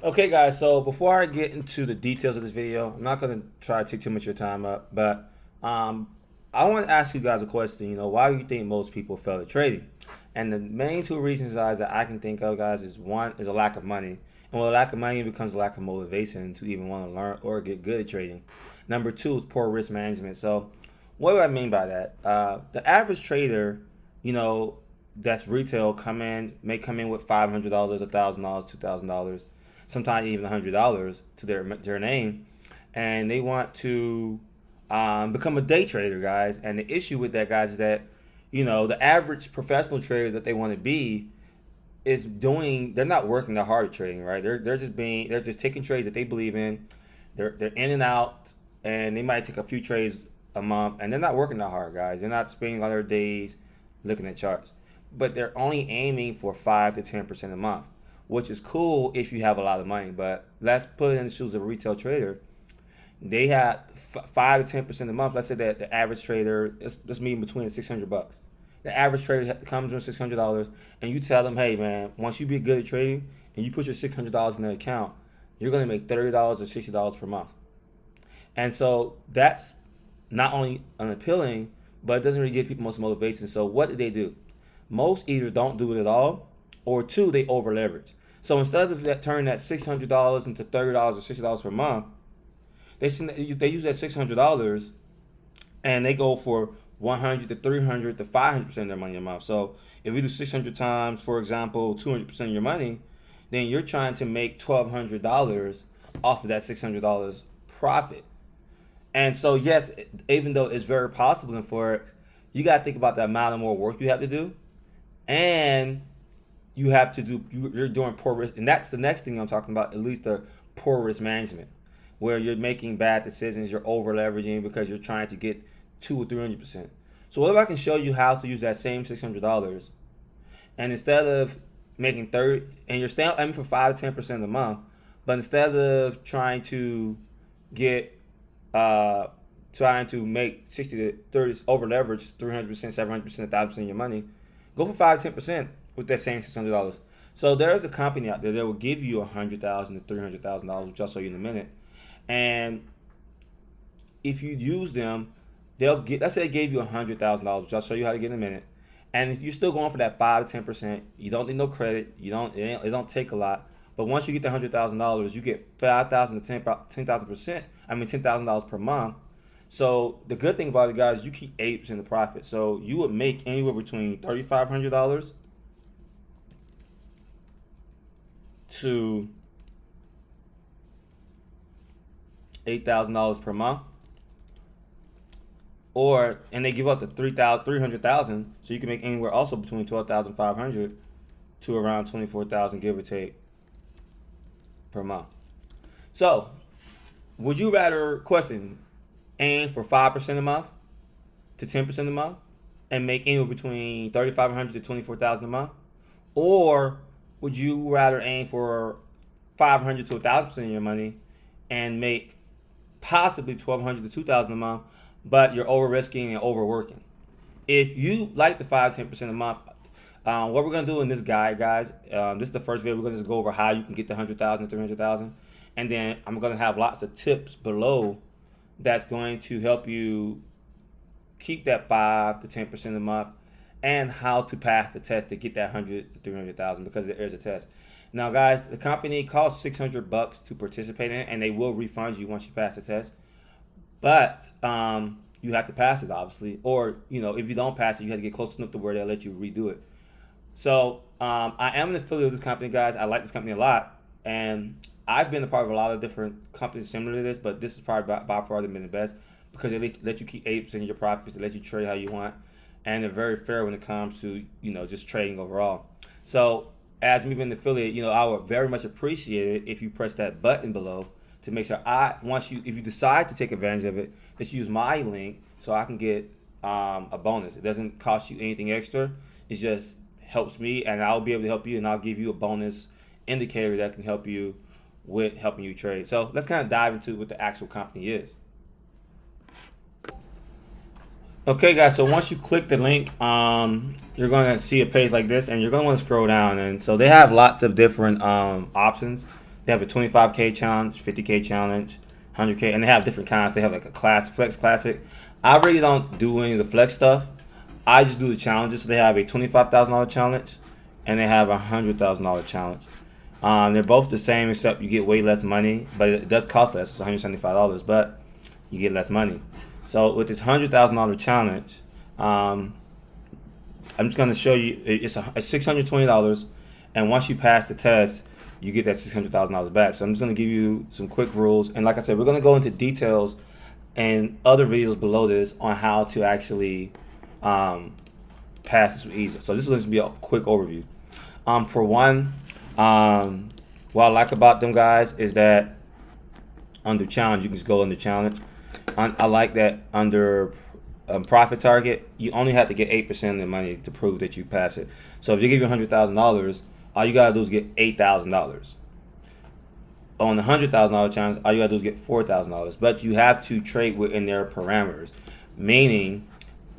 Okay, guys, so before I get into the details of this video, I'm not going to try to take too much of your time up, but um, I want to ask you guys a question. Why do you think most people fail at trading? And the main two reasons, guys, that I can think of, guys, is one is a lack of money. And with a lack of money, it becomes a lack of motivation to even want to learn or get good at trading. Number two is poor risk management. So, what do I mean by that? The average trader, you know, that's retail may come in with $500, $1,000, $2,000, sometimes even $100 to their name, and they want to become a day trader, guys. And the issue with that, guys, is that the average professional trader that they want to be is doing. They're not working that hard at trading, right? They're just taking trades that they believe in. They're in and out, and they might take a few trades a month, and they're not working that hard, guys. They're not spending all their days looking at charts, but they're only aiming for 5 to 10% a month, which is cool if you have a lot of money. But let's put it in the shoes of a retail trader. They have 5 to 10% a month. Let's say that the average trader, let's mean between $600. The average trader comes with $600, and you tell them, hey man, once you be good at trading and you put your $600 in the account, you're going to make $30 or $60 per month. And so that's not only unappealing, but it doesn't really give people much motivation. So what do? Most either don't do it at all, or two, they over leverage. So instead of turning that $600 into $30 or $60 per month, they use that $600 and they go for 100 to 300 to 500% of their money a month. So if we do 600 times, for example, 200% of your money, then you're trying to make $1,200 off of that $600 profit. And so yes, even though it's very possible in Forex, you got to think about the amount of more work you have to do, and you're doing poor risk, and that's the next thing I'm talking about, at least the poor risk management, where you're making bad decisions, you're over leveraging because you're trying to get 2 or 300%. So what if I can show you how to use that same $600, and instead of making 30, and you're still aiming for 5 to 10% a month, but instead of trying to make 60 to 30 over leverage 300%, 700%, 1,000% of your money, go for 5 to 10% with that same $600. So there's a company out there that will give you $100,000 to $300,000, which I'll show you in a minute. And if you use them, let's say they gave you $100,000, which I'll show you how to get in a minute. And you're still going for that 5 to 10%. You don't need no credit. It don't take a lot. But once you get the $100,000, you get 5,000 to 10,000%. $10,000 per month. So the good thing about it, guys, you keep 8% of profit. So you would make anywhere between $3,500 to $8,000 per month, and they give up to 300,000, so you can make anywhere also between 12,500 to around 24,000, give or take, per month. So would you rather aim for 5% a month to 10% a month and make anywhere between 3,500 to 24,000 a month, or would you rather aim for 500 to 1,000% of your money and make possibly 1,200 to 2,000 a month, but you're over risking and overworking? If you like the 5 to 10% a month, what we're gonna do in this guide, guys, this is the first video. We're gonna just go over how you can get the 100,000 to 300,000, and then I'm gonna have lots of tips below that's going to help you keep that 5 to 10% a month, and how to pass the test to get that 100 to 300,000, because there is a test. Now, guys, the company costs $600 to participate in it, and they will refund you once you pass the test. But you have to pass it, obviously, or if you don't pass it, you have to get close enough to where they'll let you redo it. So I am an affiliate of this company, guys. I like this company a lot, and I've been a part of a lot of different companies similar to this, but this is probably by far been the best, because they let you keep 8% of your profits. They let you trade how you want, and they're very fair when it comes to just trading overall. So as me being an affiliate, I would very much appreciate it if you press that button below to make sure if you decide to take advantage of it, that you use my link so I can get a bonus. It doesn't cost you anything extra. It just helps me, and I'll be able to help you, and I'll give you a bonus indicator that can help you with helping you trade. So let's kind of dive into what the actual company is. Okay, guys, so once you click the link, you're going to see a page like this, and you're going to want to scroll down. And so they have lots of different options They have a 25K challenge, 50K challenge, 100K, and they have different kinds. They have like a flex classic. I really don't do any of the flex stuff. I just do the challenges. So they have a $25,000 challenge, and they have a $100,000 challenge. They're both the same, except you get way less money, but it does cost less. It's $175, but you get less money. So with this $100,000 challenge, I'm just going to show you. It's $620, and once you pass the test, you get that $600,000 back. So I'm just going to give you some quick rules, and like I said, we're going to go into details and other videos below this on how to actually pass this with ease. So this is going to be a quick overview. For one, what I like about them guys is that under challenge, you can just go under challenge. I like that under profit target, you only have to get 8% of the money to prove that you pass it. So if they give you $100,000, all you gotta do is get $8,000. On the $100,000 challenge, all you gotta do is get $4,000. But you have to trade within their parameters, meaning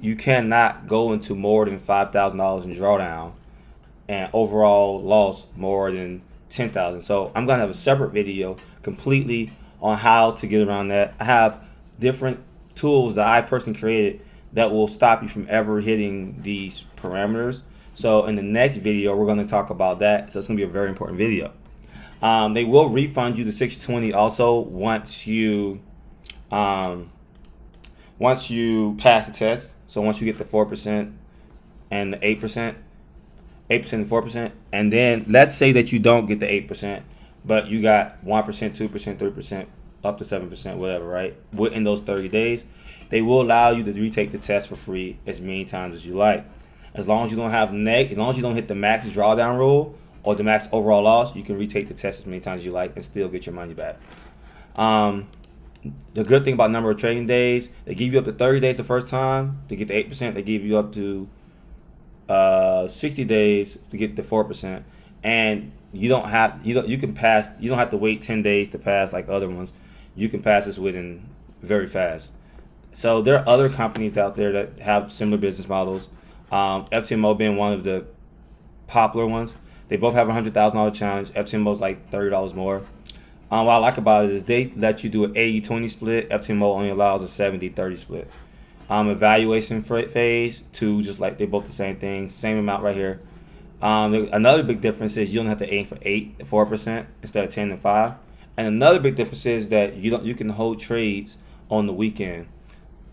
you cannot go into more than $5,000 in drawdown and overall loss more than $10,000. So I'm gonna have a separate video completely on how to get around that. I have different tools that I personally created that will stop you from ever hitting these parameters. So in the next video, we're going to talk about that. So it's going to be a very important video. They will refund you the $620 also once you pass the test. So once you get the 4% and the 8%, 8% and 4%, and then let's say that you don't get the 8%, but you got 1%, 2%, 3%, up to 7%, whatever, right? Within those 30 days, they will allow you to retake the test for free as many times as you like. As long as you don't have as long as you don't hit the max drawdown rule or the max overall loss, you can retake the test as many times as you like and still get your money back. The good thing about number of trading days, they give you up to 30 days the first time to get the 8%. They give you up to 60 days to get the 4%, and you don't have you don't have to wait 10 days to pass like other ones. You can pass this within very fast. So there are other companies out there that have similar business models. FTMO being one of the popular ones. They both have a $100,000 challenge. FTMO is like $30 more. What I like about it is they let you do an 80-20 split. FTMO only allows a 70-30 split. Evaluation phase, two, just like they're both the same thing, same amount right here. Another big difference is you don't have to aim for 4% instead of 10 and 5. And another big difference is that you can hold trades on the weekend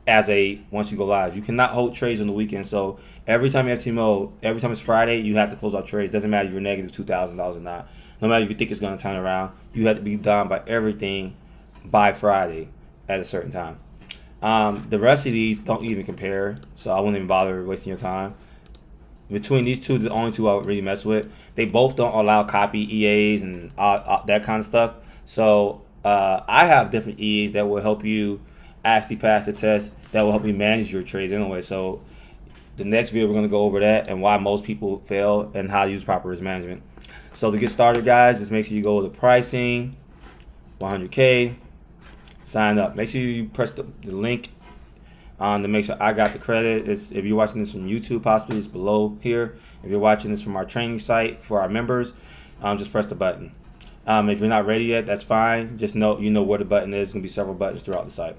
once you go live. You cannot hold trades on the weekend. So every time you have TMO, every time it's Friday, you have to close out trades. Doesn't matter if you're negative $2,000 or not. No matter if you think it's going to turn around, you have to be done by everything by Friday at a certain time. The rest of these don't even compare, so I wouldn't even bother wasting your time. Between these two, the only two I would really mess with. They both don't allow copy EAs and that kind of stuff. So I have different EAs that will help you actually pass the test, that will help you manage your trades anyway. So the next video, we're going to go over that and why most people fail and how to use proper risk management. So to get started, guys, just make sure you go to pricing, 100K, sign up. Make sure you press the link to make sure I got the credit. If you're watching this from YouTube, possibly it's below here. If you're watching this from our training site for our members, just press the button. If you're not ready yet, that's fine. Just know you know where the button is. There's going to be several buttons throughout the site.